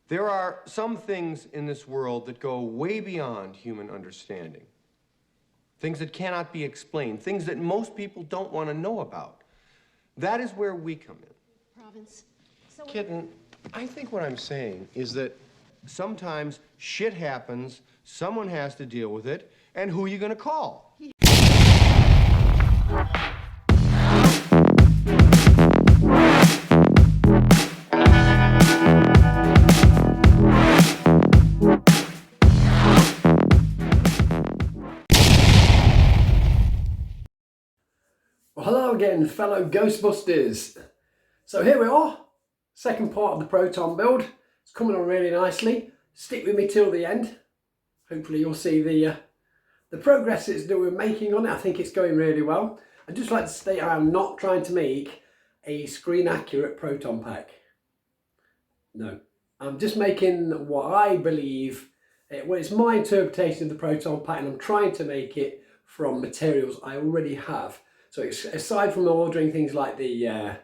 There are some things in this world that go way beyond human understanding. Things that cannot be explained, things that most people don't want to know about. That is where we come in. Province. So Kitten, I think what I'm saying is that sometimes shit happens, someone has to deal with it, and who are you gonna call? Well, hello again, fellow Ghostbusters. So here we are, second part of the Proton build. It's coming on really nicely. Stick with me till the end. Hopefully you'll see the progress we're making on it. I think it's going really well. I'd just like to state I'm not trying to make a screen accurate Proton pack. No, I'm just making what I believe, well, it's my interpretation of the Proton pack, and I'm trying to make it from materials I already have. So it's, aside from ordering things like the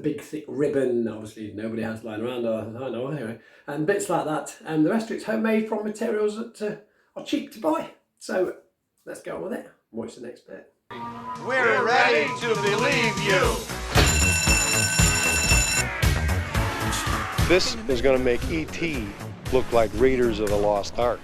big thick ribbon, obviously nobody has lying around, I know anyway, and bits like that, and the rest of it's homemade from materials that are cheap to buy. So let's get on with it. Watch the next bit. We're ready to believe you. This is gonna make E.T. look like Raiders of the Lost Ark.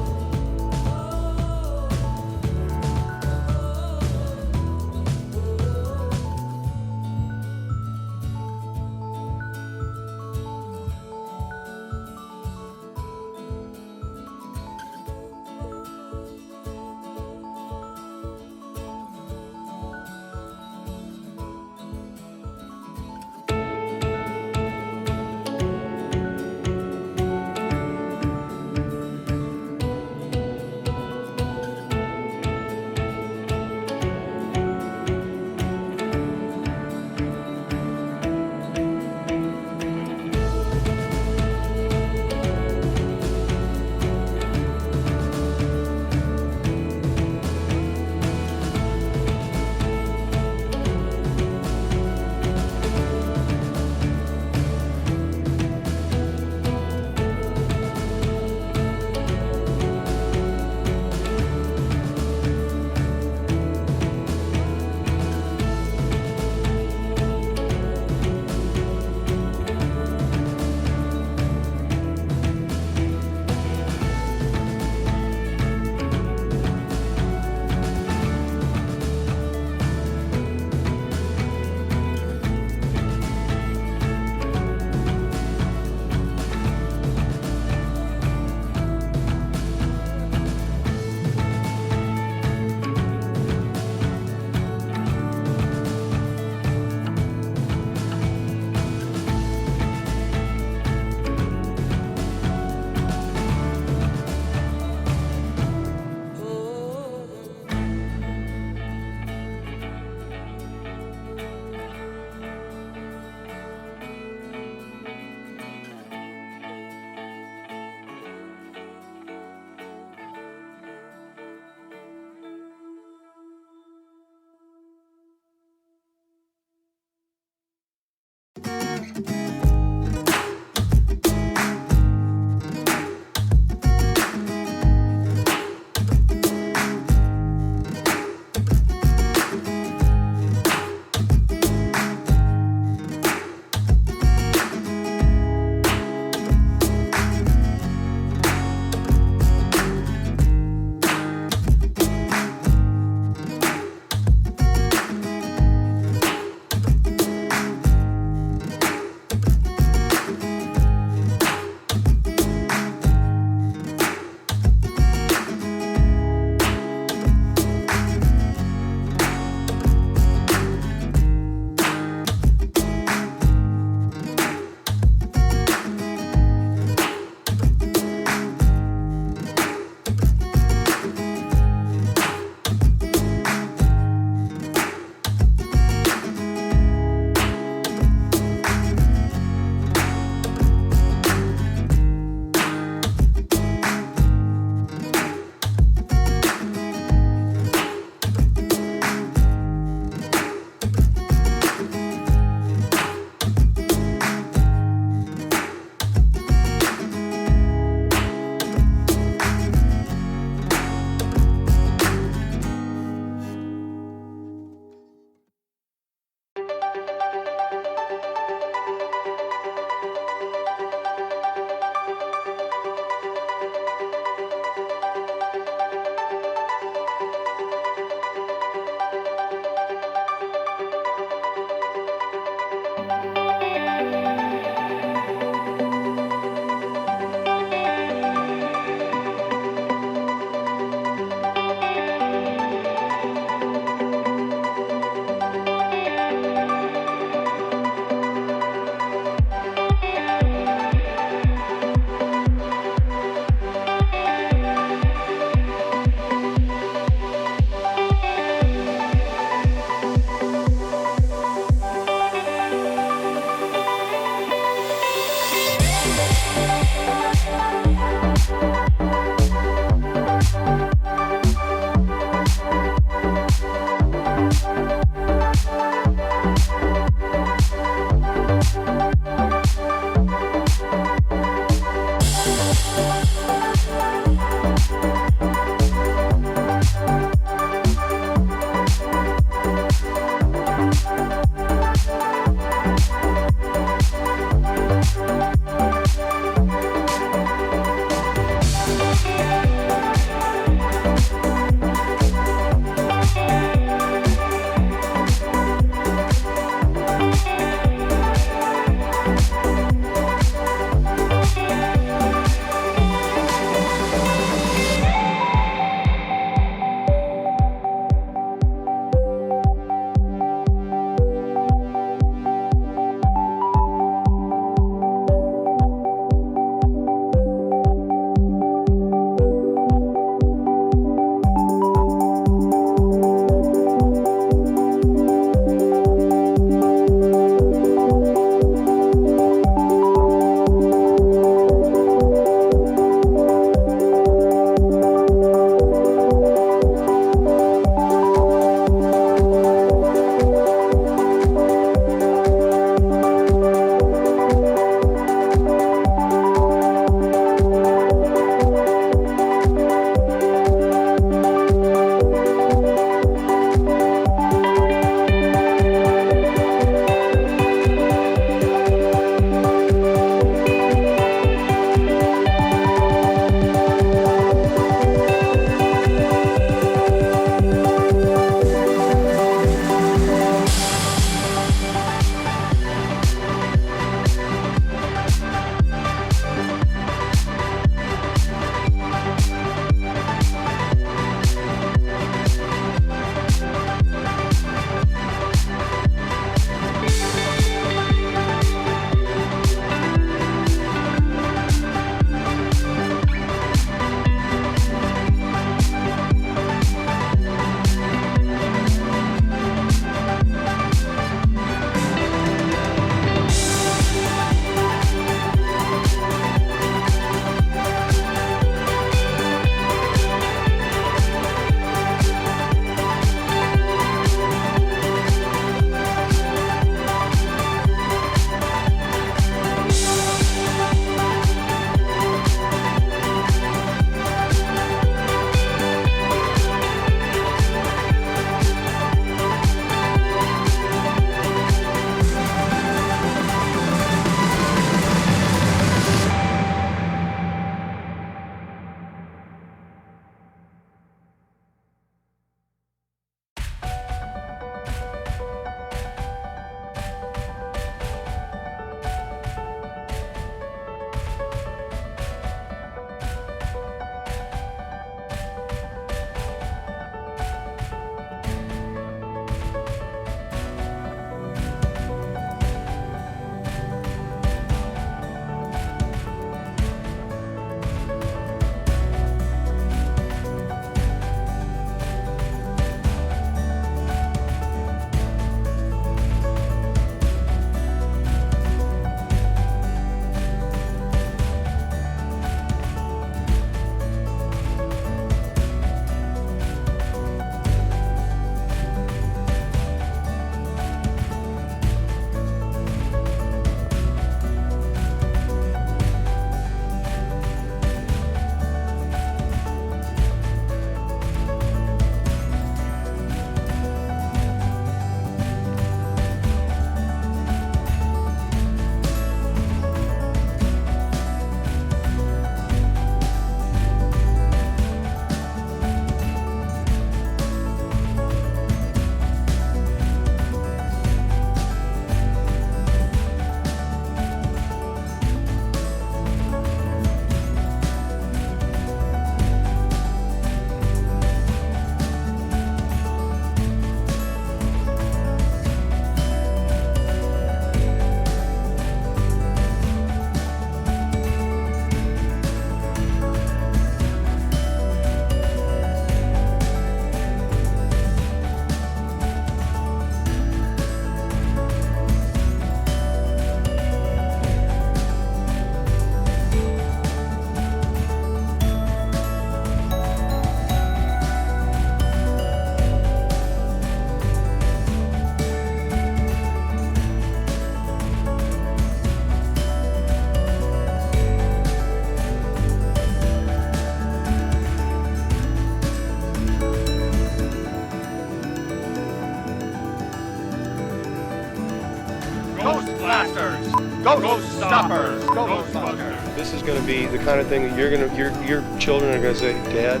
Ghostbusters. Ghoststoppers. Ghostbusters. This is going to be the kind of thing that your children are going to say, Dad,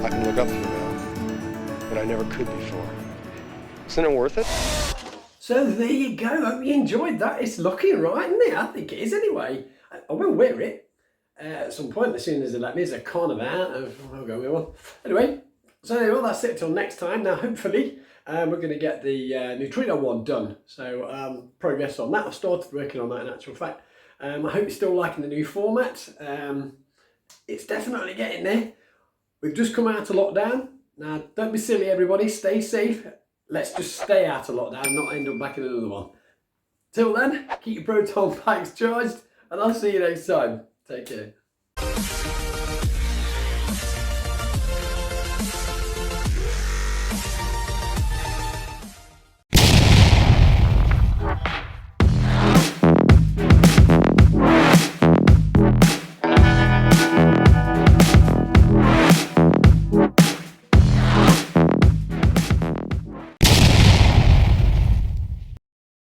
I can look up to you now, but I never could before. Isn't it worth it? So there you go. Hope you enjoyed that. It's looking right, isn't it? I think it is anyway. I will wear it at some point as soon as they let me. It's a con about. I'll go with one. Anyway, so anyway, that's it till next time. Now, hopefully, we're going to get the neutrino one done. So progress on that. I've started working on that in actual fact. I hope you're still liking the new format. It's definitely getting there. We've just come out of lockdown. Now, don't be silly, everybody. Stay safe. Let's just stay out of lockdown and not end up back in another one. Till then, keep your proton packs charged, and I'll see you next time. Take care.